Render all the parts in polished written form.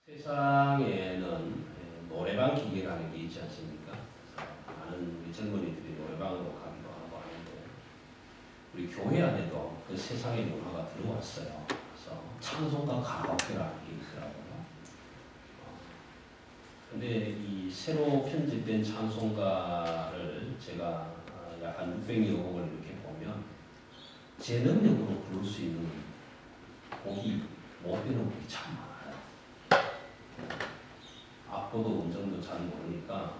세상에는 노래방 기계라는 게 있지 않습니까? 많은 우리 젊은이들이 노래방으로 가기도 하고 하는데 우리 교회 안에도 그 세상의 문화가 들어왔어요. 그래서 찬송가 가라오케라는 게 있더라고요. 근데 이 새로 편집된 찬송가를 제가 약 한 600여 곡을 이렇게 보면 제 능력으로 부를 수 있는 곡이 못 되는 곡이 참 많아요. 악보도 음정도 잘 모르니까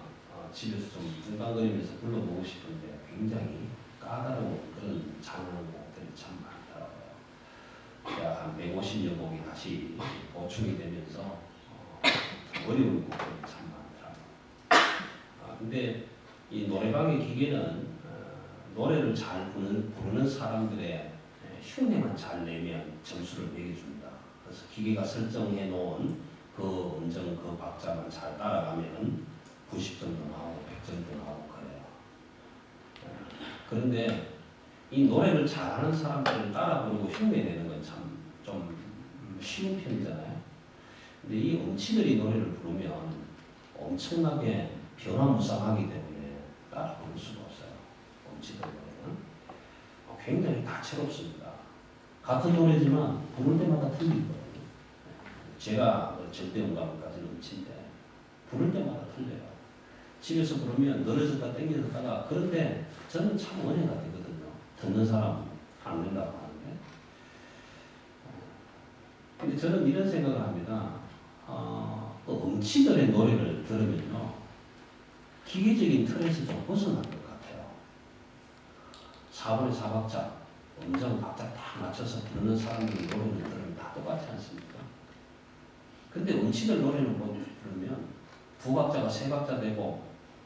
집에서 좀 중간거리면서 불러보고 싶은데 굉장히 까다로운 그런 찬양곡들이 참 많더라고요. 약 한 150여 곡이 다시 보충이 되면서 어려운 곡들이 참 많더라고요. 근데 이 노래방의 기계는 노래를 잘 부르는 사람들의 흉내만 잘 내면 점수를 매겨줍니다. 그래서 기계가 설정해 놓은 그 음정, 그 박자만 잘 따라가면 90점도 나오고 100점도 나오고 그래요. 그런데 이 노래를 잘하는 사람들을 따라 부르고 흉내내는 건 참 좀 쉬운 편이잖아요. 근데 이 음치들이 노래를 부르면 엄청나게 변화무쌍하기 때문에 따라 부를 수가 없어요. 음치들 노래는 굉장히 다채롭습니다. 같은 노래지만 부를 때마다 틀리거든요. 제가 절대음감까지는 음치인데 부를 때마다 틀려요. 집에서 부르면 늘어졌다 땡겨졌다가 그런데 저는 참 은혜가 되거든요. 듣는 사람 안 된다고 하는데. 근데 저는 이런 생각을 합니다. 음치들의 노래를 들으면요. 기계적인 틀에서 좀 벗어날 것 같아요. 4분의 4박자, 음정 박자 딱 맞춰서 부르는 사람들의 노래를 들으면 다 똑같지 않습니까? 근데 음치들 노래를 부르면 2박자가 3박자 되고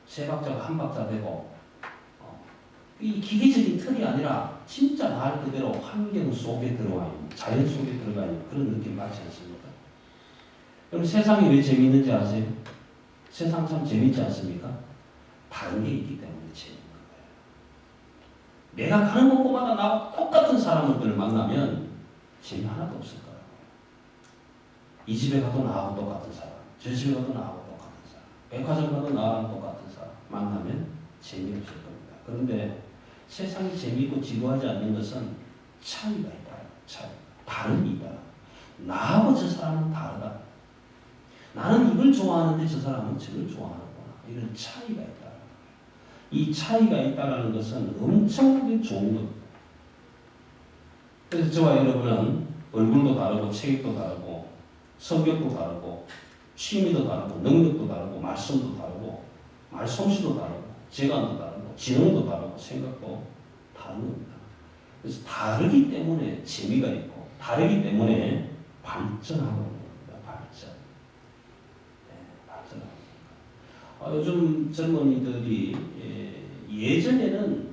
3박자가 1박자 되고 이 기계적인 틀이 아니라 진짜 말 그대로 환경 속에 들어와 있는 자연 속에 들어가 있는 그런 느낌 받지 않습니까? 그럼 세상이 왜 재미있는지 아세요? 세상 참 재미있지 않습니까? 다른 게 있기 때문에 재미있는 거예요. 내가 가는 곳마다 나와 똑같은 사람들을 만나면 재미 하나도 없을 거예요. 이 집에 가도 나하고 똑같은 사람, 저 집에 가도 나하고 똑같은 사람, 백화점 가도 나하고 똑같은 사람 만나면 재미없을 겁니다. 그런데 세상이 재미있고 지루하지 않는 것은 차이가 있다. 차이. 다름이 있다. 나하고 저 사람은 다르다. 나는 이걸 좋아하는데 저 사람은 저걸 좋아하는구나. 이런 차이가 있다. 이 차이가 있다는 것은 엄청나게 좋은 겁니다. 그래서 저와 여러분은 얼굴도 다르고 체격도 다르고 성격도 다르고 취미도 다르고 능력도 다르고 말씀도 다르고 말솜씨도 다르고 재간도 다르고 지능도 다르고 생각도 다른 겁니다. 그래서 다르기 때문에 재미가 있고 다르기 때문에 발전하고 있는 겁니다. 발전. 네, 발전하고. 요즘 젊은이들이 예전에는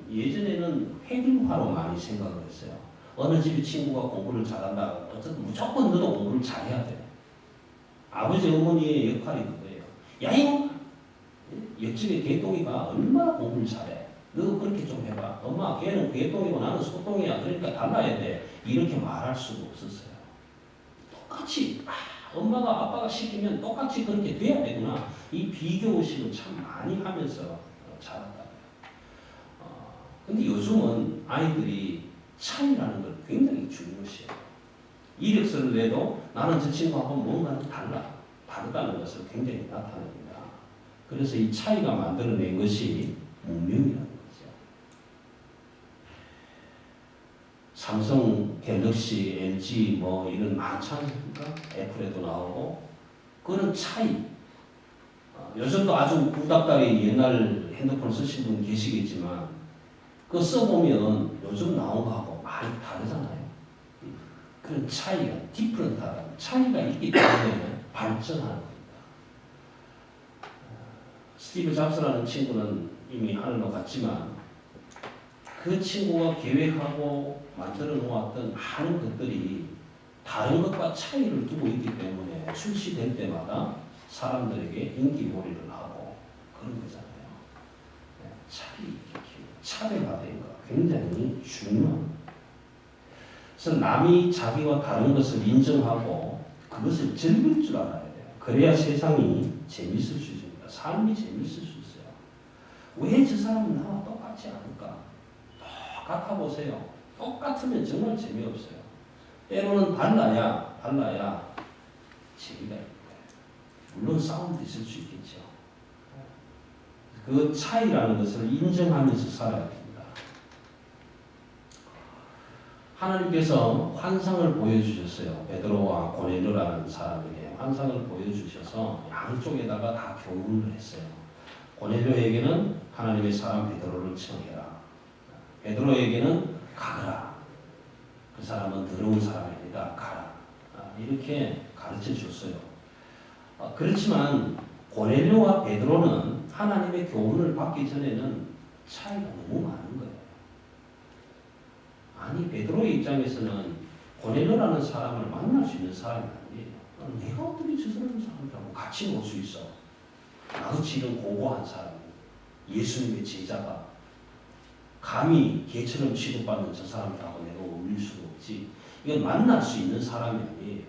회귀화로 많이 생각을 했어요. 어느 집의 친구가 공부를 잘한다. 어쨌든 무조건 너도 공부를 잘해야 돼. 아버지 어머니의 역할이 그거예요. 야 이거 옆집에 개똥이가 얼마나 공부를 잘해. 너 그렇게 좀 해봐. 엄마 걔는 개똥이고 나는 소똥이야. 그러니까 달라야 돼. 이렇게 말할 수가 없었어요. 똑같이 엄마가 아빠가 시키면 똑같이 그렇게 돼야 되구나. 이 비교의식을 참 많이 하면서 자랐다. 근데 요즘은 아이들이 차이라는 걸 굉장히 중요시해요. 이력서를 내도 나는 저 친구하고 뭔가는 다르다는 것을 굉장히 나타냅니다. 그래서 이 차이가 만들어낸 것이 문명이라는 거죠. 삼성, 갤럭시, LG 뭐 이런 많지 않습니까? 애플에도 나오고 그런 차이. 요즘도 아주 구닥다리 옛날 핸드폰 쓰신 분 계시겠지만 그거 써보면 요즘 나온 거하고 많이 다르잖아요. 그런 차이가 디프런트하다. 차이가 있기 때문에 발전하는 겁니다. 스티브 잡스라는 친구는 이미 하늘로 갔지만 그 친구가 계획하고 만들어 놓았던 많은 것들이 다른 것과 차이를 두고 있기 때문에 출시될 때마다 사람들에게 인기몰이를 하고 그런 거잖아요. 차별화된 거 굉장히 중요합니다. 그래서 남이 자기와 다른 것을 인정하고 그것을 즐길 줄 알아야 돼요. 그래야 세상이 재밌을 수 있습니다. 삶이 재밌을 수 있어요. 왜 저 사람은 나와 똑같지 않을까? 똑같아 보세요. 똑같으면 정말 재미없어요. 때로는 달라야 재미가 있는 거예요. 물론 싸움도 있을 수 있겠죠. 그 차이라는 것을 인정하면서 살아야 됩니다. 하나님께서 환상을 보여주셨어요. 베드로와 고넬료라는 사람에게 환상을 보여주셔서 양쪽에다가 다 교훈을 했어요. 고넬료에게는 하나님의 사람 베드로를 청해라. 베드로에게는 가거라. 그 사람은 더러운 사람입니다. 가라. 이렇게 가르쳐 줬어요. 그렇지만 고넬료와 베드로는 하나님의 교훈을 받기 전에는 차이가 너무 많은 거예요. 아니 베드로의 입장에서는 고넬료라는 사람을 만날 수 있는 사람이 아니에요. 내가 어떻게 저 사람하고 같이 놀 수 있어? 나같이 이런 고고한 사람, 예수님의 제자가 감히 개처럼 취급받는 저 사람하고 내가 어울릴 수가 없지. 이건 만날 수 있는 사람이 아니에요.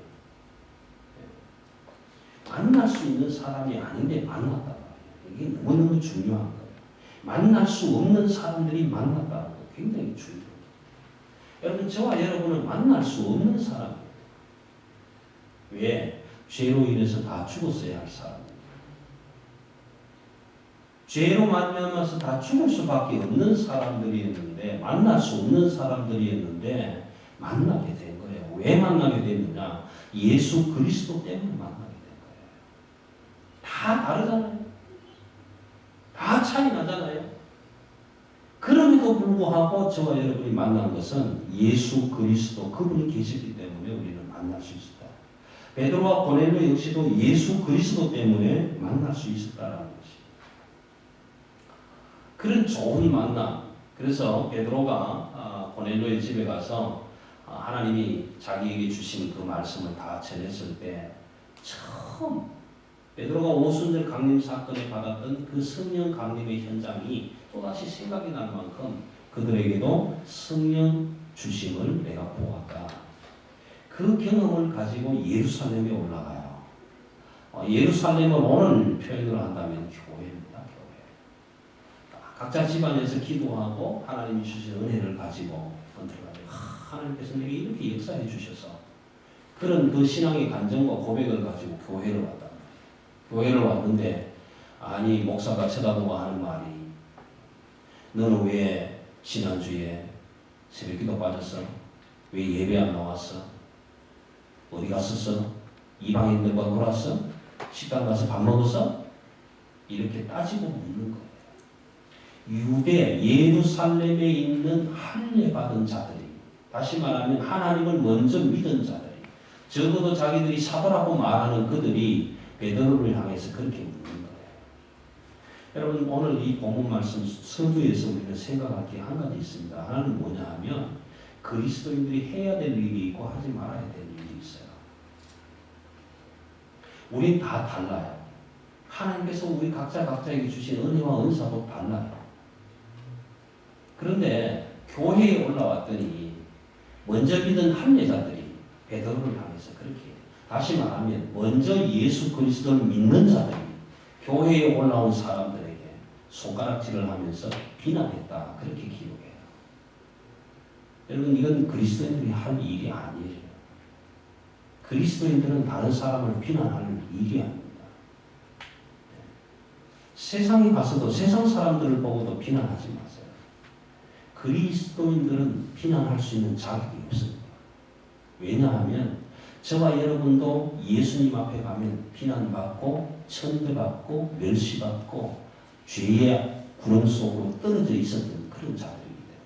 만날 수 있는 사람이 아닌데 만났단 말이에요. 이게 너무너무 중요한 거예요. 만날 수 없는 사람들이 만났다는 거 굉장히 중요해요. 여러분 저와 여러분은 만날 수 없는 사람이에요. 왜? 죄로 인해서 다 죽었어야 할 사람이에요. 죄로 만나면서 다 죽을 수밖에 없는 사람들이었는데 만날 수 없는 사람들이었는데 만나게 된 거예요. 왜 만나게 됐느냐? 예수 그리스도 때문에 만나게 된 거예요. 다 다르잖아요. 다 차이 나잖아요. 그럼에도 불구하고 저와 여러분이 만난 것은 예수 그리스도 그분이 계셨기 때문에 우리는 만날 수 있었다. 베드로와 고넬료 역시도 예수 그리스도 때문에 만날 수 있었다라는 것입니다. 그런 좋은 만남. 그래서 베드로가 고넬료의 집에 가서 하나님이 자기에게 주신 그 말씀을 다 전했을 때 처음 베드로가 오순절 강림 사건에 받았던 그 성령 강림의 현장이 또다시 생각이 날 만큼 그들에게도 성령 주심을 내가 보았다. 그 경험을 가지고 예루살렘에 올라가요. 예루살렘을 오늘 표현을 한다면 교회입니다. 교회. 각자 집안에서 기도하고 하나님이 주신 은혜를 가지고 하나님께서 내게 이렇게 역사해 주셔서 그런 그 신앙의 간증과 고백을 가지고 교회를 왔다. 교회를 왔는데 아니 목사가 쳐다보고 하는 말이 너는 왜 지난주에 새벽기도 빠졌어? 왜 예배 안 나왔어? 어디 갔었어? 이방인들과 놀았어? 식당 가서 밥 먹었어? 이렇게 따지고 묻는 거예요. 유대 예루살렘에 있는 할례 받은 자들이, 다시 말하면 하나님을 먼저 믿은 자들이, 적어도 자기들이 사도라고 말하는 그들이 베드로를 향해서 그렇게 묻는 거예요. 여러분 오늘 이 본문 말씀 서두에서 우리는 생각할 게 한 가지 있습니다. 하나는 뭐냐 하면 그리스도인들이 해야 될 일이 있고 하지 말아야 될 일이 있어요. 우린 다 달라요. 하나님께서 우리 각자에게 주신 은혜와 은사도 달라요. 그런데 교회에 올라왔더니 먼저 믿은 할례자들이 베드로를 향해서 그렇게, 다시 말하면 먼저 예수 그리스도를 믿는 자들이 교회에 올라온 사람들에게 손가락질을 하면서 비난했다. 그렇게 기록해요. 여러분 이건 그리스도인들이 할 일이 아니에요. 그리스도인들은 다른 사람을 비난할 일이 아닙니다. 세상에 가서도 세상 사람들을 보고도 비난하지 마세요. 그리스도인들은 비난할 수 있는 자격이 없습니다. 왜냐하면 저와 여러분도 예수님 앞에 가면 비난받고 천대받고 멸시받고 죄의 구름 속으로 떨어져 있었던 그런 자들이기 때문에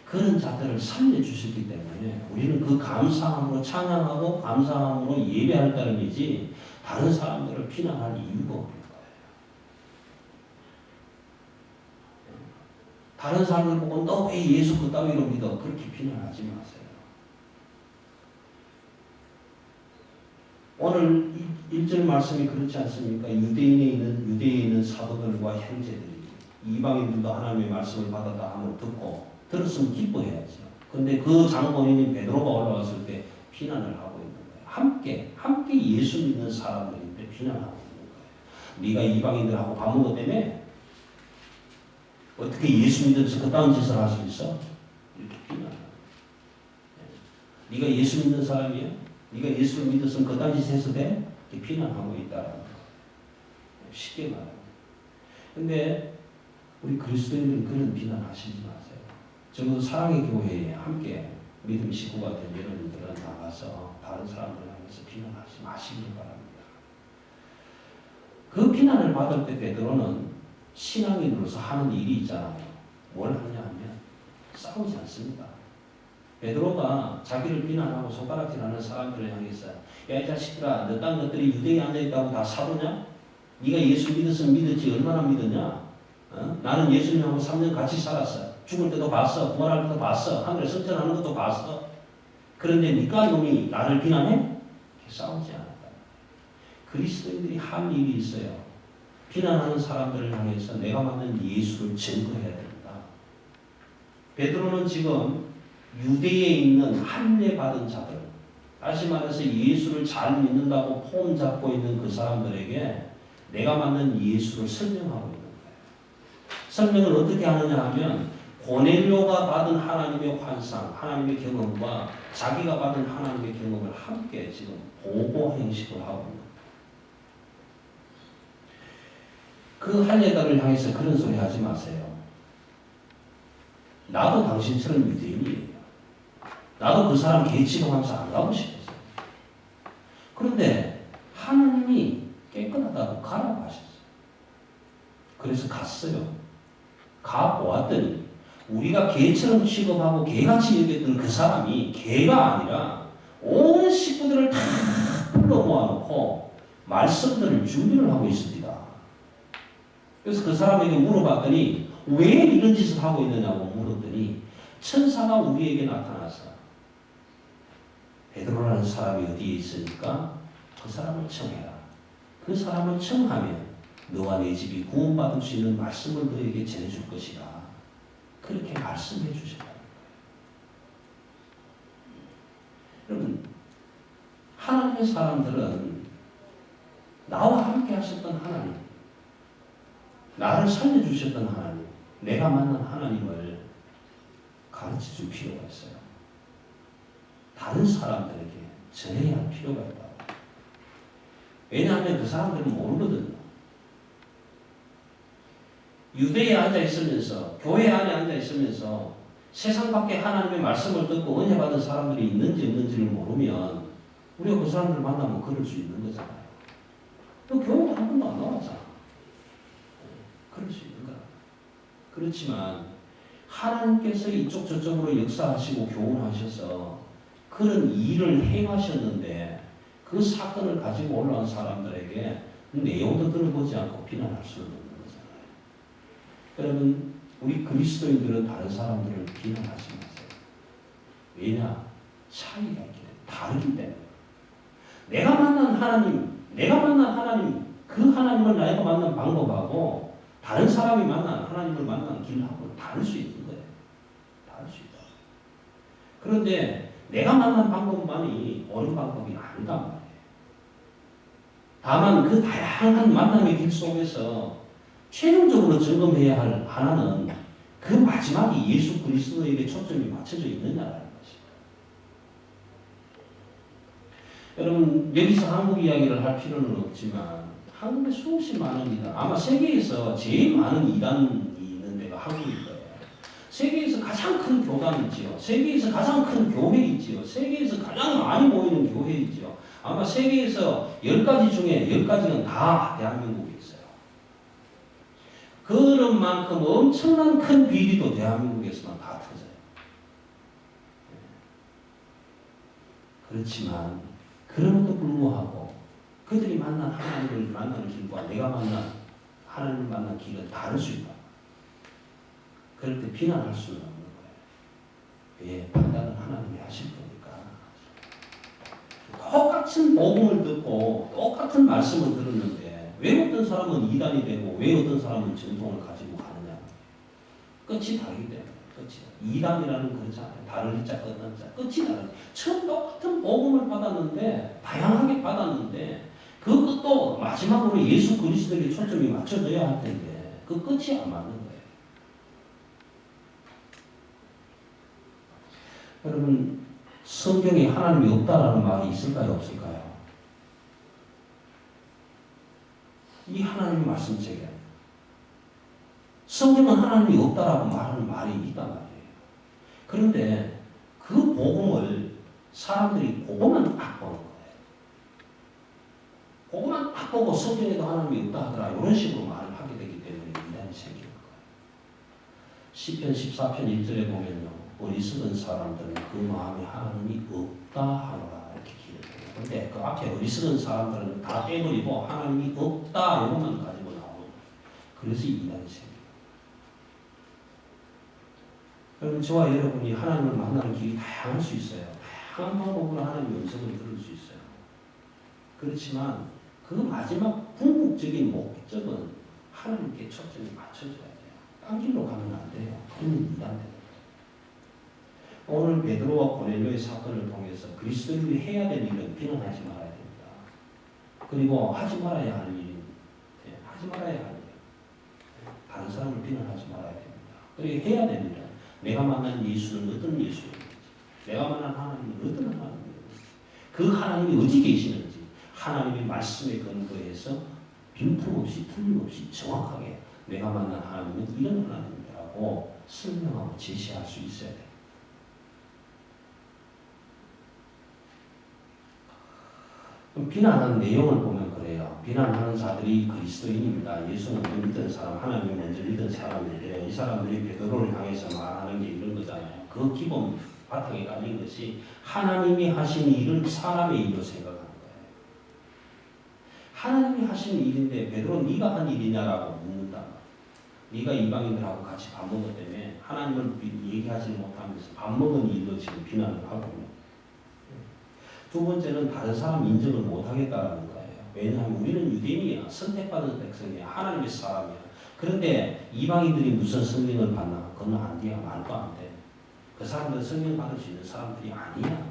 그런 자들을 살려주셨기 때문에 우리는 그 감사함으로 찬양하고 감사함으로 예배할 따름이지 다른 사람들을 비난할 이유가 없는 거예요. 다른 사람을 보고 너 왜 예수 그따위로 믿어? 그렇게 비난하지 마세요. 오늘 1절 말씀이 그렇지 않습니까? 유대인에 있는 사도들과 형제들이 이방인들도 하나님의 말씀을 받았다 하면 듣고 들었으면 기뻐해야죠. 근데 그 장본인인 베드로가 올라왔을 때 비난을 하고 있는 거예요. 함께 예수 믿는 사람들인데 비난하고 있는 거예요. 네가 이방인들하고 밥 먹었다며? 어떻게 예수 믿으면서 그딴 짓을 할 수 있어? 이렇게 비난하고. 네가 예수 믿는 사람이야? 네가 예수를 믿었으면 그딴 짓 해서 돼? 이렇게 비난하고 있다라는 거예요. 쉽게 말하면. 근데 우리 그리스도인들은 그런 비난하시지 마세요. 적어도 사랑의 교회에 함께 믿음의 식구가 된 여러분들은 나가서 다른 사람들을 향해서 비난하지 마시길 바랍니다. 그 비난을 받을 때 베드로는 신앙인으로서 하는 일이 있잖아요. 뭘 하냐 하면 싸우지 않습니다. 베드로가 자기를 비난하고 손가락질하는 사람들을 향해서 야 이 자식들아 너 딴 것들이 유대에 앉아있다고 다 사도냐? 네가 예수 믿었으면 믿었지 얼마나 믿었냐? 나는 예수님하고 3년 같이 살았어. 죽을 때도 봤어. 부활할 때도 봤어. 하늘에 승천하는 것도 봤어. 그런데 니가 놈이 나를 비난해? 싸우지 않았다. 그리스도인들이 한 일이 있어요. 비난하는 사람들을 향해서 내가 만든 예수를 증거해야 된다. 베드로는 지금 유대에 있는 할례받은 자들, 다시 말해서 예수를 잘 믿는다고 폼 잡고 있는 그 사람들에게 내가 만든 예수를 설명하고 있는 거예요. 설명을 어떻게 하느냐 하면 고넬료가 받은 하나님의 환상, 하나님의 경험과 자기가 받은 하나님의 경험을 함께 지금 보고 행식을 하고 있는 거예요. 그 할례자를 향해서 그런 소리 하지 마세요. 나도 당신처럼 유대인이에요. 나도 그 사람 개취동하면서 안 가고 싶었어요. 그런데 하나님이 깨끗하다고 가라고 하셨어요. 그래서 갔어요. 가보았더니 우리가 개처럼 취급하고 개같이 여겼던 그 사람이 개가 아니라 온 식구들을 다 불러 모아놓고 말씀들을 준비를 하고 있습니다. 그래서 그 사람에게 물어봤더니 왜 이런 짓을 하고 있느냐고 물었더니 천사가 우리에게 나타나서 베드로라는 사람이 어디에 있으니까 그 사람을 청해라. 그 사람을 청하면 너와 내 집이 구원받을 수 있는 말씀을 너에게 전해줄 것이다. 그렇게 말씀해 주셨다는 거예요. 여러분, 하나님의 사람들은 나와 함께 하셨던 하나님, 나를 살려주셨던 하나님, 내가 만난 하나님을 가르쳐줄 필요가 있어요. 다른 사람들에게 전해야 할 필요가 있다. 왜냐하면 그 사람들은 모르거든요. 유대에 앉아 있으면서, 교회 안에 앉아 있으면서 세상 밖에 하나님의 말씀을 듣고 은혜 받은 사람들이 있는지 없는지를 모르면 우리가 그 사람들을 만나면 그럴 수 있는 거잖아요. 또 교회도 한 번도 안 나왔잖아. 그럴 수 있는 거야. 그렇지만 하나님께서 이쪽 저쪽으로 역사하시고 교훈하셔서 그런 일을 행하셨는데 그 사건을 가지고 올라온 사람들에게 내용도 들어보지 않고 비난할 수는 없는 거잖아요. 여러분, 우리 그리스도인들은 다른 사람들을 비난하지 마세요. 왜냐? 차이가 있기 때문에, 다르기 때문에. 내가 만난 하나님, 그 하나님을 내가 만난 방법하고 다른 사람이 만난 하나님을 만난 길하고 다를 수 있는 거예요. 다를 수 있다. 그런데 내가 만난 방법만이 옳은 방법이 아니다 말이에요. 다만 그 다양한 만남의 길 속에서 최종적으로 점검해야 할 하나는 그 마지막이 예수 그리스도에게 초점이 맞춰져 있느냐라는 것입니다. 여러분, 여기서 한국 이야기를 할 필요는 없지만 한국에 수없이 많은 이단, 아마 세계에서 제일 많은 이단이 있는 데가 한국일 거예요. 세계에서 가장 큰 교단이 있지요. 세계에서 가장 큰 교회 있지요. 세계에서 가장 많이 모이는 교회 있지요. 아마 세계에서 10가지 중에 10가지는 다 대한민국에 있어요. 그런 만큼 엄청난 큰 비리도 대한민국에서만 다 터져요. 그렇지만 그럼에도 불구하고 그들이 만난 하나님을 만나는 길과 내가 만난 하나님을 만난 길은 다를 수 있다. 그럴 때 비난할 수는 없는 거예요. 왜? 판단은 하나님이 하실 거니까. 똑같은 복음을 듣고 똑같은 말씀을 들었는데 왜 어떤 사람은 이단이 되고 왜 어떤 사람은 전통을 가지고 가느냐. 끝이 다르기 때문에. 끝이다. 이단이라는 그렇잖아요. 다른 자 끝난 자 끝이다. 처음 똑같은 복음을 받았는데 다양하게 받았는데 그 끝도 마지막으로 예수 그리스도에게 초점이 맞춰져야 할 텐데 그 끝이 안 맞는 거예요. 여러분 성경에 하나님이 없다라는 말이 있을까요? 없을까요? 이 하나님의 말씀책에 성경은 하나님이 없다라고 말하는 말이 있단 말이에요. 그런데 그 복음을 사람들이 그것만 딱 보는 거예요. 그것만 딱 보고 성경에도 하나님이 없다 하더라 이런 식으로 말을 하게 되기 때문에 이단이 생기는 거예요. 시편 14편 1절에 보면요. 어리석은 사람들은 그 마음에 하나님이 없다 하노라 이렇게 기록해요. 그런데 그 앞에 어리석은 사람들은 다 빼버리고 하나님이 없다 이것만 가지고 나오는 거예요. 그래서 이단이 생겨요. 여러분 저와 여러분이 하나님을 만나는 길이 다양할 수 있어요. 다양한 방법으로 하나님의 음성을 들을 수 있어요. 그렇지만 그 마지막 궁극적인 목적은 하나님께 초점이 맞춰져야 돼요. 딴 길로 가면 안 돼요. 그러면 이단돼요. 오늘 베드로와 고넬료의 사건을 통해서 그리스도인이 해야 될 일은 비난하지 말아야 됩니다. 그리고 하지 말아야 할 일은 하지 말아야 할 일. 다른 사람을 비난하지 말아야 됩니다. 그리고 해야 될 일은 내가 만난 예수는 어떤 예수인지, 내가 만난 하나님은 어떤 하나님인지, 그 하나님이 어디 계시는지 하나님의 말씀에 근거해서 빈틈없이 틀림없이 정확하게 내가 만난 하나님은 이런 하나님이라고 설명하고 제시할 수 있어야 돼요. 비난하는 내용을 보면 그래요. 비난하는 자들이 그리스도인입니다. 예수는 믿던 사람, 하나님을 먼저 믿던 사람인데 이 사람들이 베드로를 향해서 말하는 게 이런 거잖아요. 그 기본 바탕에 깔린 것이 하나님이 하신 일을 사람의 일로 생각하는 거예요. 하나님이 하신 일인데 베드로 네가 한 일이냐라고 묻는다. 네가 이방인들하고 같이 밥 먹었다며 하나님을 얘기하지 못하면서 밥 먹은 일로 지금 비난을 하고 두 번째는 다른 사람 인정을 못하겠다라는 거예요. 왜냐하면 우리는 유대인이야. 선택받은 백성이야. 하나님의 사람이야. 그런데 이방인들이 무슨 성령을 받나? 그건 안 돼야 말도 안 돼. 그 사람들은 성령 받을 수 있는 사람들이 아니야.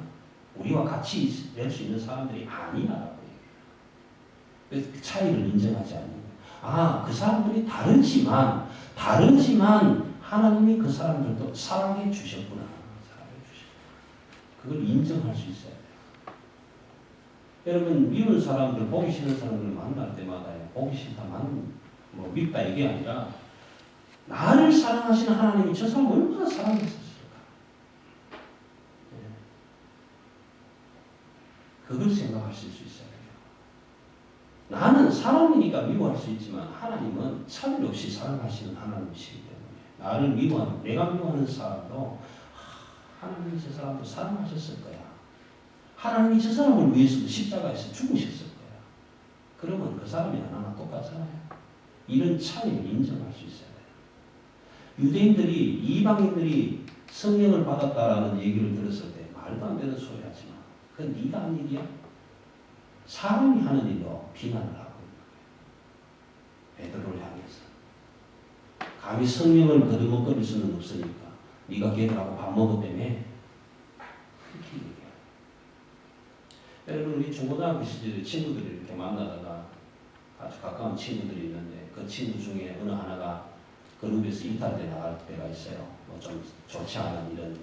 우리와 같이 될 수 있는 사람들이 아니야라고 얘기해요. 그래서 그 차이를 인정하지 않는 거예요. 아, 그 사람들이 다르지만 하나님이 그 사람들도 사랑해 주셨구나. 사랑해 주셨구나. 그걸 인정할 수 있어요. 여러분 미운 사람들, 보기 싫은 사람들 만날 때마다 보기 싫다만 뭐 밉다 이게 아니라 나를 사랑하시는 하나님이 저 사람 얼마나 사랑했었을까. 그걸 생각하실 수 있어야 돼요. 나는 사람이니까 미워할 수 있지만 하나님은 차별 없이 사랑하시는 하나님이시기 때문에 나를 미워하는, 내가 미워하는 사람도 하나님이 저 사람도 사랑하셨을 거야. 하나님이 저 사람을 위해서도 십자가에서 죽으셨을 거야. 그러면 그 사람이 나나 똑같잖아요. 이런 차이를 인정할 수 있어야 돼요. 유대인들이 이방인들이 성령을 받았다라는 얘기를 들었을 때 말도 안 되는 소리 하지 마. 그건 네가 한 일이야. 사람이 하는 일로 비난을 하고 있는 거예요. 베드로를 향해서. 감히 성령을 거두먹거릴 수는 없으니까 네가 걔들하고 밥 먹었다며. 그렇게 얘기해요. 여러분 우리 중고등학교 시절에 친구들이 이렇게 만나다가 아주 가까운 친구들이 있는데 그 친구 중에 어느 하나가 그룹에서 이탈돼 나갈 때가 있어요. 뭐 좀 좋지 않은 이런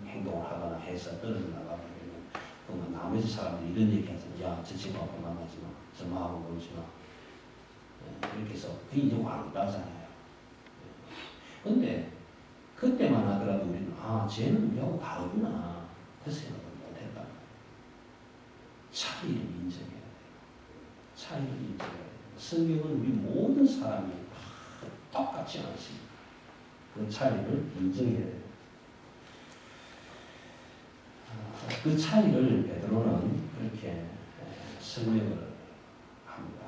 행동을 하거나 해서 떨어져 나가버리면 그러면 나머지 사람들이 이런 얘기 하잖아요. 야, 저 친구 앞에 만나지 마. 저 마하고 놀지 마. 이렇게 해서 그게 이제 왕따잖아요. 근데 그때만 하더라도 우리는 아, 쟤는 우리하고 다르구나. 그 생각을 못했다. 차이를 인정해야 돼요. 차이를 인정해야 돼요. 성경은 우리 모든 사람이 똑같지 않습니다. 그 차이를 인정해야 돼요. 그 차이를 베드로는 그렇게 설명을 합니다.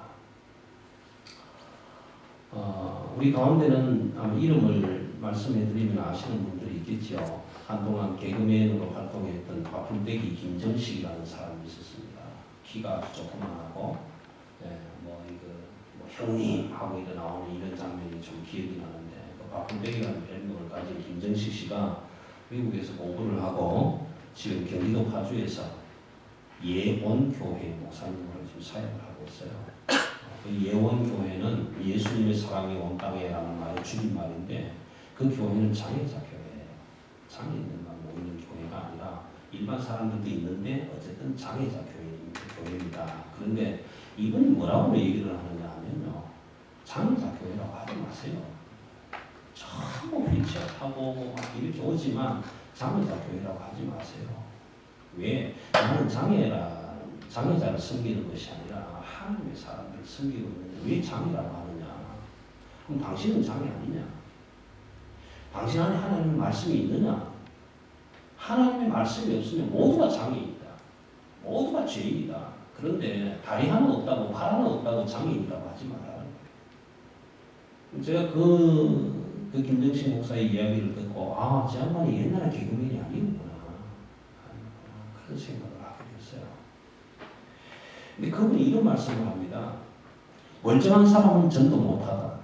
우리 가운데는 아마 이름을 말씀해 드리면 아시는 분들이 있겠죠. 한동안 개그맨으로 활동했던 화풀떼기 김정식이라는 사람이 있었습니다. 키가 조그만하고 뭐 형님 하고 나오는 이런 장면이 좀 기억이 나는데 바쁜백이라는 별명을 가진 김정식 씨가 미국에서 공부를 하고 지금 경기도 파주에서 예원교회 목사님으로 지금 사역을 하고 있어요. 그 예원교회는 예수님의 사랑이 온 땅에라는 말의 줄임말인데 그 교회는 장애자 교회예요. 장애인들만 모이는 교회가 아니라 일반 사람들도 있는데 어쨌든 장애자 교회입니다. 그런데 이분이 뭐라고 얘기를 하느냐 하면요. 장애자 교회라고 하지 마세요. 전부 휠체어 타고 이렇게 오지만 장애자 교회라고 하지 마세요. 왜? 나는 장애자를 섬기는 것이 아니라 하나님의 사람들을 섬기고 있는데 왜 장애라고 하느냐? 그럼 당신은 장애 아니냐? 당신 안에 하나님의 말씀이 있느냐? 하나님의 말씀이 없으면 모두가 장애인이다. 모두가 죄인이다. 그런데 다리 하나 없다고 팔 하나 없다고 장애인이라고 하지 말라는 거예요. 제가 그 김정식 목사의 이야기를 듣고 저 양반이 옛날에 개그맨이 아니구나. 그런 생각을 하게 됐어요. 근데 그분이 이런 말씀을 합니다. 멀쩡한 사람은 전도 못하다.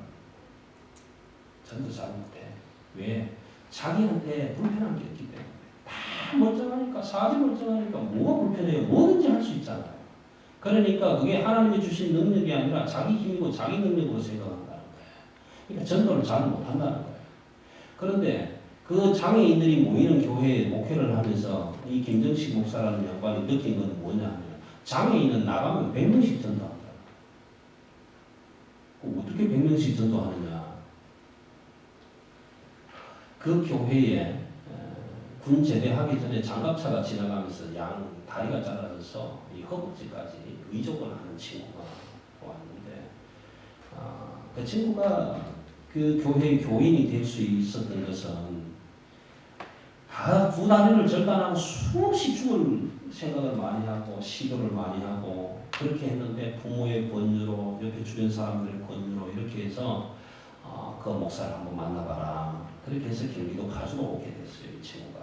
전도 잘 못해. 왜? 자기한테 불편한 게 있기 때문에. 다 멀쩡하니까, 사지 멀쩡하니까 뭐가 불편해요? 뭐든지 할 수 있잖아요. 그러니까 그게 하나님이 주신 능력이 아니라 자기 힘이고 자기 능력으로 생각한다는 거예요. 그러니까 전도를 잘 못한다는 거예요. 그런데 그 장애인들이 모이는 교회에 목회를 하면서 이 김정식 목사라는 양반이 느낀 건 뭐냐 하면 장애인은 나가면 100명씩 전도한다. 어떻게 100명씩 전도하느냐. 그 교회에 군 제대하기 전에 장갑차가 지나가면서 다리가 잘라져서 이 허벅지까지 의족을 하는 친구가 왔는데 그 친구가 그 교회의 교인이 될 수 있었던 것은 다 두 다리를 절단하고 수없이 죽을 생각을 많이 하고 시도를 많이 하고 그렇게 했는데 부모의 권유로 옆에 주변 사람들의 권유로 이렇게 해서 그 목사를 한번 만나봐라. 그렇게 해서 경기도 파주로 오게 됐어요. 이 친구가.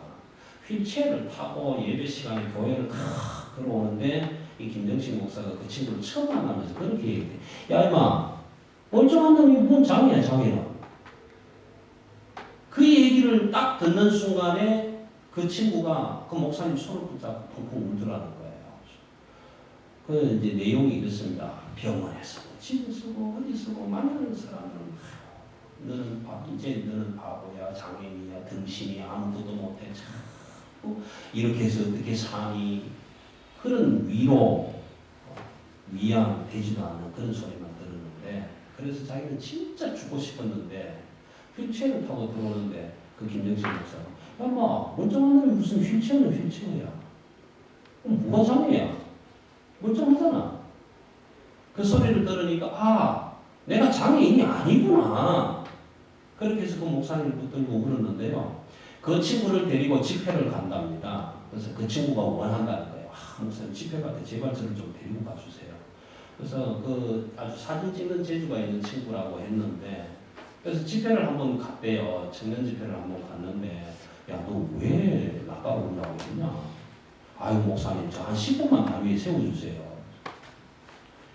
휠체어를 타고 예배 시간에 교회를 탁 들어오는데 이 김정식 목사가 그 친구를 처음 만나면서 그렇게 얘기해. 야 이마 멀쩡한 놈이 무슨 장애야 장애는. 그 얘기를 딱 듣는 순간에 그 친구가 그 목사님 손을 붙잡고 펑펑 울더라는 거예요. 그 이제 내용이 이렇습니다. 병원에서 집에서 어디서 만나는 사람은 너는 바보야 장애인이야 등신이 아무것도 못해 참 이렇게 해서 어떻게 사니 그런 위안 되지도 않는 그런 소리만 들었는데 그래서 자기는 진짜 죽고 싶었는데 휠체어를 타고 들어오는데 그 김정식 목사가 야마 멀쩡한 놈이 무슨 휠체어야 뭐가 장애야 멀쩡하잖아. 그 소리를 들으니까 내가 장애인이 아니구나. 그렇게 해서 그 목사님을 붙들고 그러는데요. 그 친구를 데리고 집회를 간답니다. 그래서 그 친구가 원한다는 거예요. 목사님 집회 갈 때 제발 저를 좀 데리고 가주세요. 그래서 그 아주 사진 찍는 재주가 있는 친구라고 했는데 그래서 집회를 한번 갔대요. 청년 집회를 한번 갔는데 야 너 왜 나가고 온다고 했냐. 아유 목사님 저 한 10분만 다위에 세워주세요.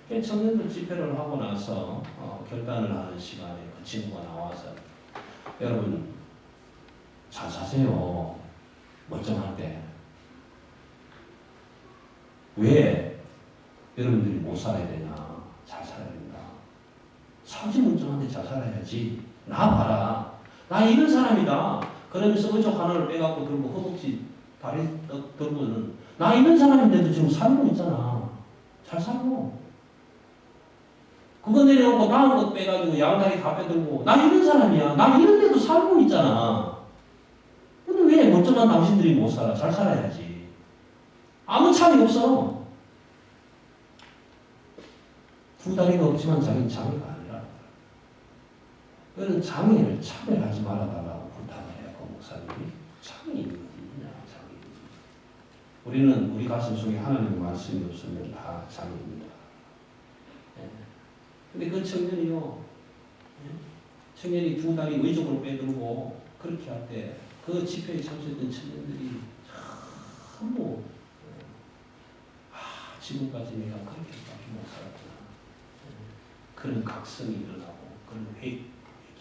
청년들 집회를 하고 나서 결단을 하는 시간에 그 친구가 나와서 여러분 잘 사세요. 멀쩡할 때. 왜 여러분들이 못 살아야 되냐. 잘 살아야 된다. 사지 멀쩡한데 잘 살아야지. 나 봐라. 나 이런 사람이다. 그러면서 의족 하나를 빼갖고 들고 허벅지 다리 들고는 나 이런 사람인데도 지금 살고 있잖아. 잘 살고. 그거 내려오고 나은 것 빼가지고 양다리 다 빼들고 나 이런 사람이야. 나 이런 데도 살고 있잖아. 근데 왜 멀쩡한 당신들이 못 살아? 잘 살아야지. 아무 차이 없어. 두 다리가 없지만 자기는 장애가 아니라. 그런 장애를 차별하지 말아달라고 부탁을 해요. 그 목사님이. 장애인이거든요. 장애인. 우리는 우리 가슴 속에 하나님의 말씀이 없으면 다 장애입니다. 근데 그 청년이요. 청년이 두 다리 의족으로 빼들고 그렇게 할 때 그 집회에 참석했던 청년들이 전부 지금까지 내가 그렇게밖에 못 살았구나. 그런 각성이 일어나고 그런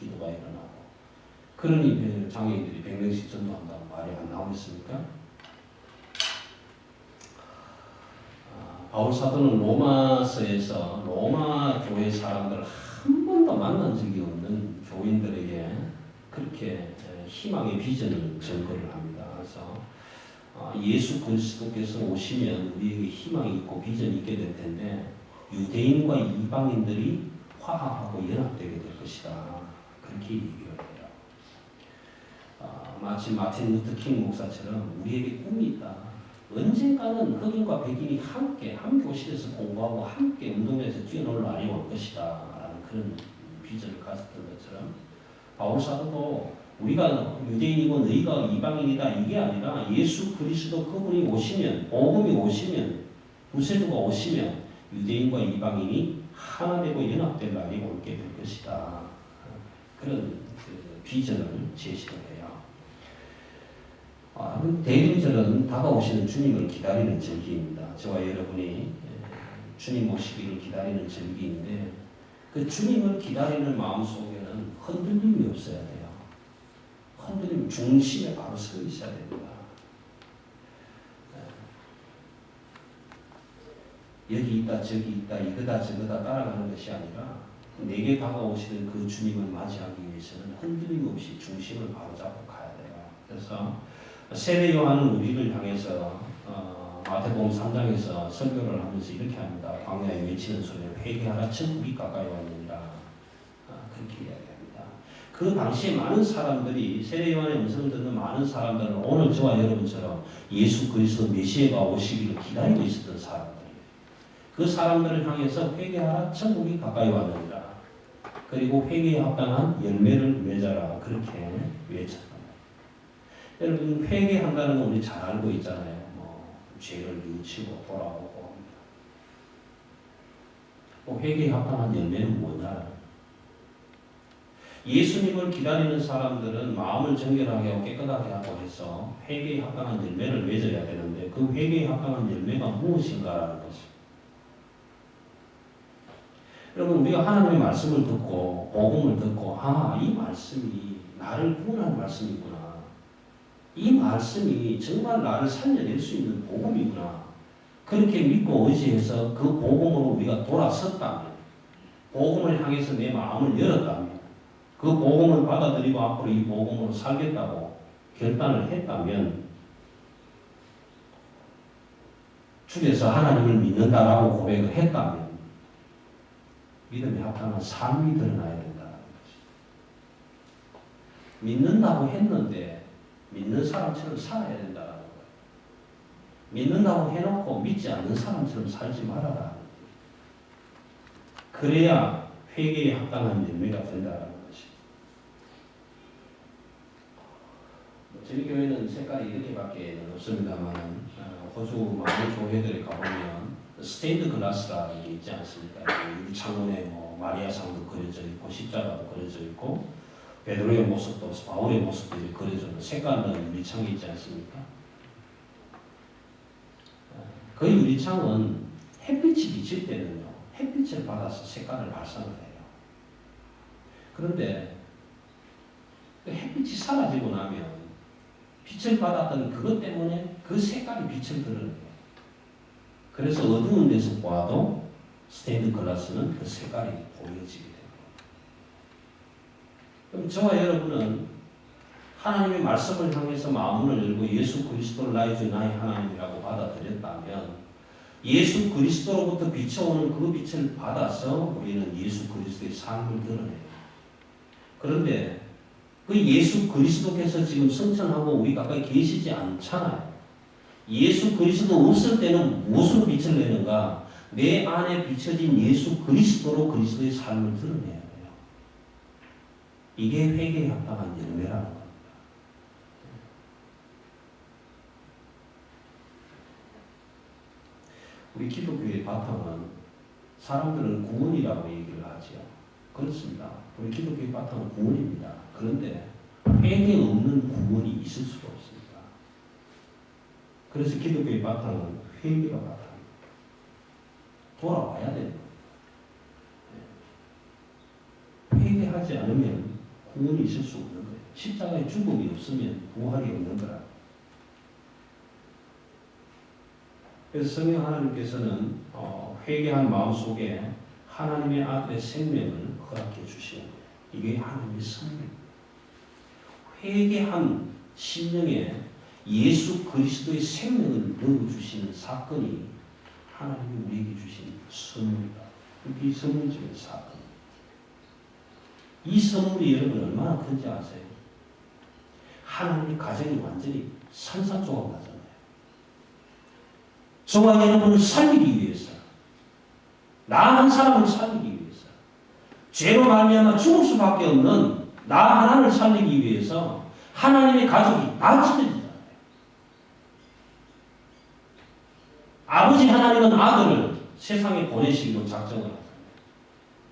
기도가 일어나고 그러니 장애인들이 100명씩 전도한다고 말이 안 나오겠습니까? 바울 사도는 로마서에서 로마 교회 사람들을 한 번도 만난 적이 없는 교인들에게 그렇게 희망의 비전을 전거를 합니다. 그래서 예수 그리스도께서 오시면 우리에게 희망이 있고 비전이 있게 될 텐데 유대인과 이방인들이 화합하고 연합되게 될 것이다. 그렇게 얘기를 해요. 마치 마틴 루터 킹 목사처럼 우리에게 꿈이 있다. 언젠가는 흑인과 백인이 함께 한 교실에서 공부하고 함께 운동장에서 뛰어놀 날이 올 것이다 라는 그런 비전을 가졌던 것처럼 바울 사도도 우리가 유대인이고 너희가 이방인이다 이게 아니라 예수 그리스도 그분이 오시면 복음이 오시면 구세주가 오시면 유대인과 이방인이 하나 되고 연합될 날이 오게 될 것이다. 그런 비전을 제시를 해요. 대림절은 다가오시는 주님을 기다리는 절기입니다. 저와 여러분이 주님 오시기를 기다리는 절기인데 그 주님을 기다리는 마음속에는 흔들림이 없어야 돼요. 흔들림 중심에 바로 서 있어야 됩니다. 여기 있다 저기 있다 이거다 저거다 따라가는 것이 아니라 내게 다가오시는 그 주님을 맞이하기 위해서는 흔들림 없이 중심을 바로잡고 가야 돼요. 그래서 세례 요한은 우리를 향해서 마태복음 3장에서 설교를 하면서 이렇게 합니다. 광야에 외치는 소리를 회개하라 천국이 가까이 왔느니라. 그렇게 이야기합니다. 그 당시에 많은 사람들이 세례 요한의 음성을 듣는 많은 사람들은 오늘 저와 여러분처럼 예수 그리스도 메시아가 오시기를 기다리고 있었던 사람들이에요. 그 사람들을 향해서 회개하라 천국이 가까이 왔느니라. 그리고 회개에 합당한 열매를 맺어라. 그렇게 외쳤다. 여러분 회개한다는 건 우리 잘 알고 있잖아요. 죄를 뉘우치고 돌아오고 합니다. 회개에 합당한 열매는 뭐냐? 예수님을 기다리는 사람들은 마음을 정결하게 하고 깨끗하게 하고 해서 회개에 합당한 열매를 맺어야 되는데 그 회개에 합당한 열매가 무엇인가라는 것입니다. 여러분 우리가 하나님의 말씀을 듣고 복음을 듣고 이 말씀이 나를 구원할 말씀이구나. 이 말씀이 정말 나를 살려낼 수 있는 복음이구나. 그렇게 믿고 의지해서 그 복음으로 우리가 돌아섰다면 복음을 향해서 내 마음을 열었다면 그 복음을 받아들이고 앞으로 이 복음으로 살겠다고 결단을 했다면 주께서 하나님을 믿는다라고 고백을 했다면 믿음에 합당한 삶이 드러나야 된다는 것입니다. 믿는다고 했는데 믿는 사람처럼 살아야 된다는 거예요. 믿는다고 해놓고 믿지 않는 사람처럼 살지 말아라. 그래야 회개에 합당한 열매가 된다는 것입니다. 저희 교회는 색깔이 이렇게밖에 없습니다만 호주 많은 교회들에 가보면 스테인드 글라스라는 게 있지 않습니까? 우리 창문에 마리아상도 그려져 있고 십자가도 그려져 있고 베드로의 모습도 바울의 모습도 그려져 있는 색깔은 유리창이 있지 않습니까? 그 유리창은 햇빛이 비칠 때는요 햇빛을 받아서 색깔을 발산을 해요. 그런데 햇빛이 사라지고 나면 빛을 받았던 그것 때문에 그 색깔이 빛을 드러내요. 그래서 어두운 데서 봐도 스테인드 글라스는 그 색깔이 보여지게 됩니다. 그럼 저와 여러분은 하나님의 말씀을 향해서 마음을 열고 예수 그리스도를 나의 주 나의 하나님이라고 받아들였다면 예수 그리스도로부터 비춰오는 그 빛을 받아서 우리는 예수 그리스도의 삶을 드러내요. 그런데 그 예수 그리스도께서 지금 성천하고 우리 가까이 계시지 않잖아요. 예수 그리스도 없을 때는 무엇으로 빛을 내는가? 내 안에 비춰진 예수 그리스도로 그리스도의 삶을 드러내야 돼요. 이게 회개에 합당한 열매라는 겁니다. 우리 기독교의 바탕은 사람들은 구원이라고 얘기를 하죠. 그렇습니다. 우리 기독교의 바탕은 구원입니다. 그런데 회개 없는 구원이 있을 수가 없습니다. 그래서 기독교의 바탕은 회개가 바탕입니다. 돌아와야 됩니다. 회개하지 않으면 구원이 있을 수 없는 거예요. 십자가의 죽음이 없으면 부활이 없는 거라. 그래서 성령 하나님께서는 회개한 마음속에 하나님의 아들의 생명을 허락해 주시는 거예요. 이게 하나님의 선물입니다. 회개한 심령에 예수 그리스도의 생명을 넣어주시는 사건이 하나님이 우리에게 주신 선물이다. 이 선물 중의 사건. 이 선물이 여러분 얼마나 큰지 아세요? 하나님의 가정이 완전히 산산조각 나잖아요. 저와 여러분을 살리기 위해서, 나 한 사람을 살리기 위해서, 죄로 말미암아 죽을 수밖에 없는 나 하나를 살리기 위해서 하나님의 가족이 다 찢어지잖아요. 아버지 하나님은 아들을 세상에 보내시기로 작정을 하잖아요.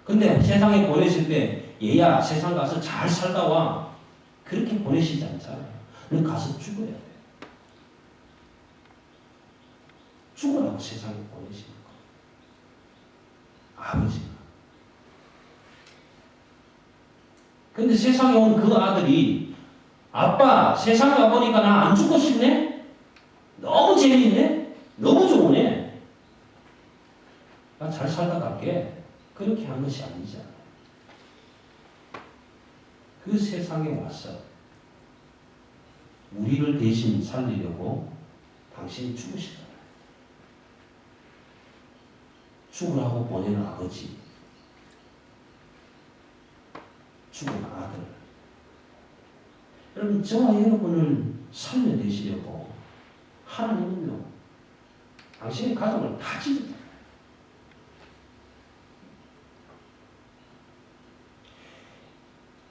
근데 세상에 보내실 때 얘야 세상 가서 잘 살다 와, 그렇게 보내시지 않잖아요. 너 가서 죽어야 돼. 죽으라고 세상에 보내시는 거예요. 아버지가. 근데 세상에 온 그 아들이 아빠 세상에 와보니까 나 안 죽고 싶네? 너무 재미있네? 너무 좋으네? 나 잘 살다 갈게. 그렇게 한 것이 아니잖아요. 그 세상에 와서 우리를 대신 살리려고 당신이 죽으시잖아요. 죽으라고 보낸 아버지, 죽은 아들. 여러분, 저와 여러분을 살려내시려고 하나님은요, 당신의 가족을 다 찢었다.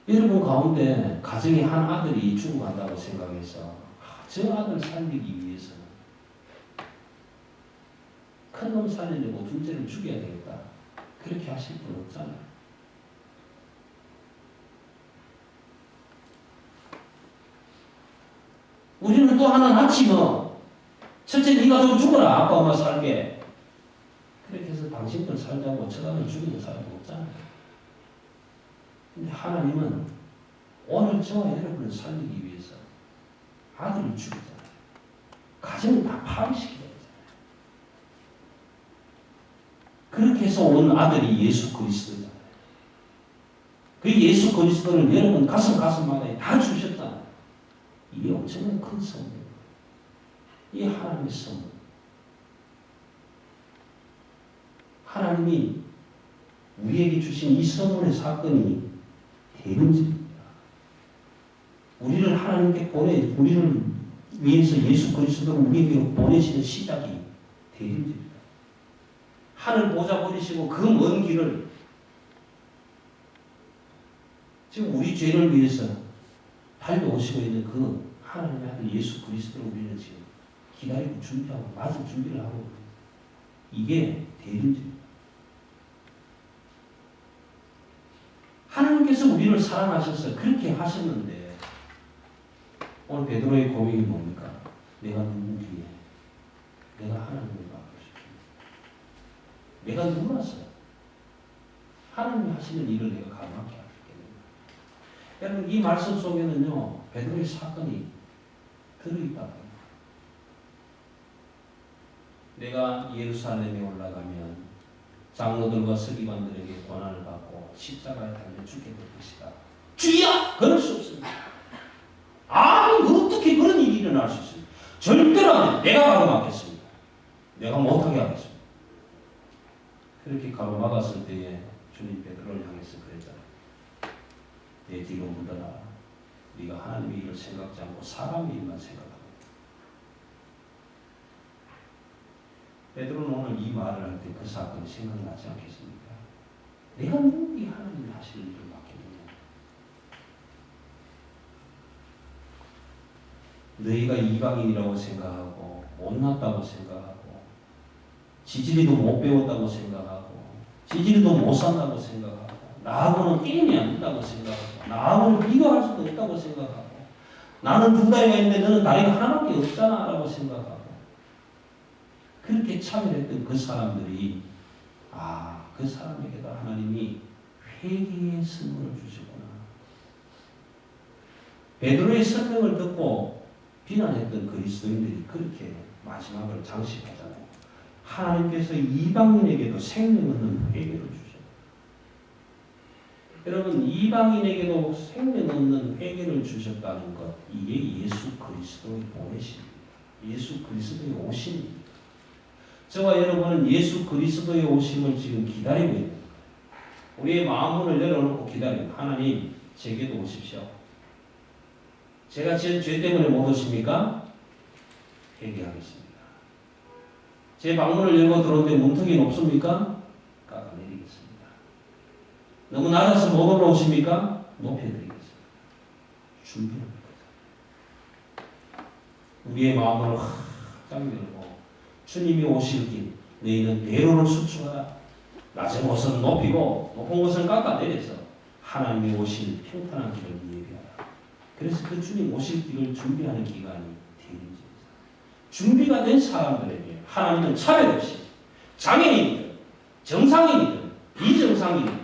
여러분 가운데 가정에 한 아들이 죽어간다고 생각해서 저 아들 살리기 위해서는 큰 놈 살리려고 둘째를 죽여야 되겠다. 그렇게 하실 분 없잖아요. 우리는 또 하나 낳지 뭐. 첫째 네가 좀 죽어라. 아빠 엄마 살게. 그렇게 해서 당신들 살자고 저 아들 죽이는 사람이 없잖아요. 근데 하나님은 오늘 저와 여러분을 살리기 위해서 아들을 죽이잖아요. 가정을 다 파괴시키잖아요. 그렇게 해서 온 아들이 예수 그리스도잖아요. 그 예수 그리스도를 여러분 가슴마다 다 주셨잖아요. 이게 엄청난 큰 선물이에요. 이게 하나님의 선물. 하나님이 우리에게 주신 이 선물의 사건이 대문제입니다. 우리를 하나님께 우리를 위해서 예수 그리스도를 우리에게 보내시는 시작이 대문제입니다. 하늘 보좌 버리시고 그 먼 길을 지금 우리 죄를 위해서 달려오시고 있는 그 하나님의 아들 예수 그리스도를 우리는 지금 기다리고 준비하고 맞을 준비를 하고 이게 대문제입니다. 하나님께서 우리를 사랑하셔서 그렇게 하셨는데 오늘 베드로의 고백이 뭡니까? 내가 누구기에 내가 하나님을 받고 싶습니다. 내가 누구라서 하나님이 하시는 일을 내가 가능하게 하겠습니다. 여러분 이 말씀 속에는요 베드로의 사건이 들어있다고. 내가 예루살렘에 올라가면 장로들과 서기관들에게 고난을 받고 십자가에 달려 죽게 될 것이다. 주여! 그럴 수 없습니다. 아니 어떻게 그런 일이 일어날 수 있습니까? 절대로 안 돼. 내가 가로막겠습니다. 내가 못하게 하겠습니다. 그렇게 가로막았을 때에 주님 베드로를 향해서 그랬잖아요. 내 뒤로 물러나. 네가 하나님의 일을 생각지 않고 사람의 일만 생각하고. 베드로는 오늘 이 말을 할 때 그 사건이 생각나지 않겠습니까? 내가 누구에게 하나님이 하시는 일을 맡기느냐? 너희가 이방인이라고 생각하고 못났다고 생각하고 지지리도 못 배웠다고 생각하고 지지리도 못 산다고 생각하고 나하고는 게임이 안 된다고 생각하고 나하고는 비교할 수도 없다고 생각하고 나는 두 다리가 있는데 너는 다리가 하나밖에 없잖아 라고 생각하고 그렇게 차별했던 그 사람들이 그 사람에게도 하나님이 회개의 선물을 주셨구나. 베드로의 설명을 듣고 비난했던 그리스도인들이 그렇게 마지막을 장식하잖아요. 하나님께서 이방인에게도 생명 없는 회개를 주셨다. 여러분, 이방인에게도 생명 없는 회개를 주셨다는 것, 이게 예수 그리스도의 보내심입니다. 예수 그리스도의 오심입니다. 저와 여러분은 예수 그리스도의 오심을 지금 기다리고 있는 거예요. 우리의 마음문을 열어놓고 기다립니다. 하나님, 제게도 오십시오. 제가 지은 죄 때문에 못 오십니까? 회개하겠습니다. 제 방문을 열고 들어오는데 문턱이 높습니까? 깎아내리겠습니다. 너무 낮아서 못 올라오십니까? 높여드리겠습니다. 준비합니다. 우리의 마음을 확 열고 주님이 오실 길 너희는 대로를 수축하라. 낮은 곳은 높이고 높은 곳은 깎아내려서 하나님이 오실 평탄한 길을 예비하라. 그래서 그 주님 오실 길을 준비하는 기간이 대림절입니다. 준비가 된 사람들에게 하나님은 차별 없이 장애인이든 정상인이든 비정상인이든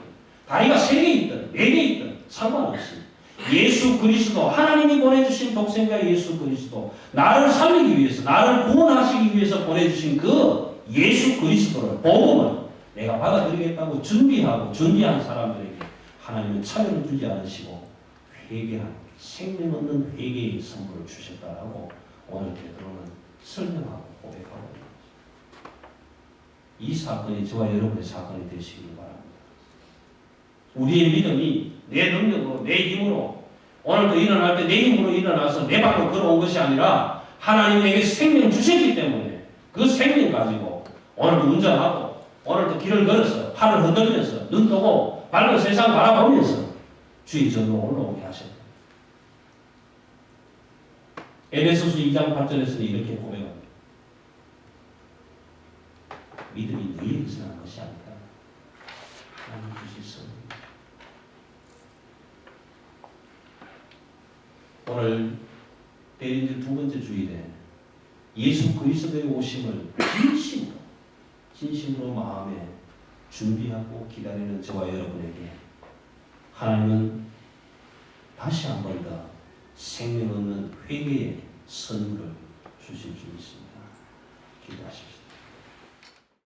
다리가 3개 있든 4개 있든 상관없이 예수 그리스도, 하나님이 보내주신 독생자 예수 그리스도, 나를 살리기 위해서, 나를 구원하시기 위해서 보내주신 그 예수 그리스도를, 복음을 내가 받아들이겠다고 준비한 사람들에게 하나님은 차별을 주지 않으시고 회개한, 생명 없는 회개의 선물을 주셨다라고 오늘 베드로는 설명하고 고백하고 있습니다. 이 사건이 저와 여러분의 사건이 되시길 바랍니다. 우리의 믿음이 내 능력으로, 내 힘으로, 오늘도 일어날 때 내 힘으로 일어나서 내 밖으로 걸어온 것이 아니라 하나님 내게 생명 주셨기 때문에 그 생명 가지고 오늘도 운전하고 오늘도 길을 걸어서 팔을 흔들면서 눈 뜨고 밝은 세상 바라보면서 주의 전으로 올라오게 하셨다. 에베소서 2장 8절에서는 이렇게 고백합니다. 믿음이 너희에게서 난 것이 아니다. 하나님 주실 선물입니다. 오늘 대림절 2번째 주일에 예수 그리스도의 오심을 진심으로 마음에 준비하고 기다리는 저와 여러분에게 하나님은 다시 한 번 더 생명 없는 회개의 선물을 주실 줄 믿습니다. 기도하십시오.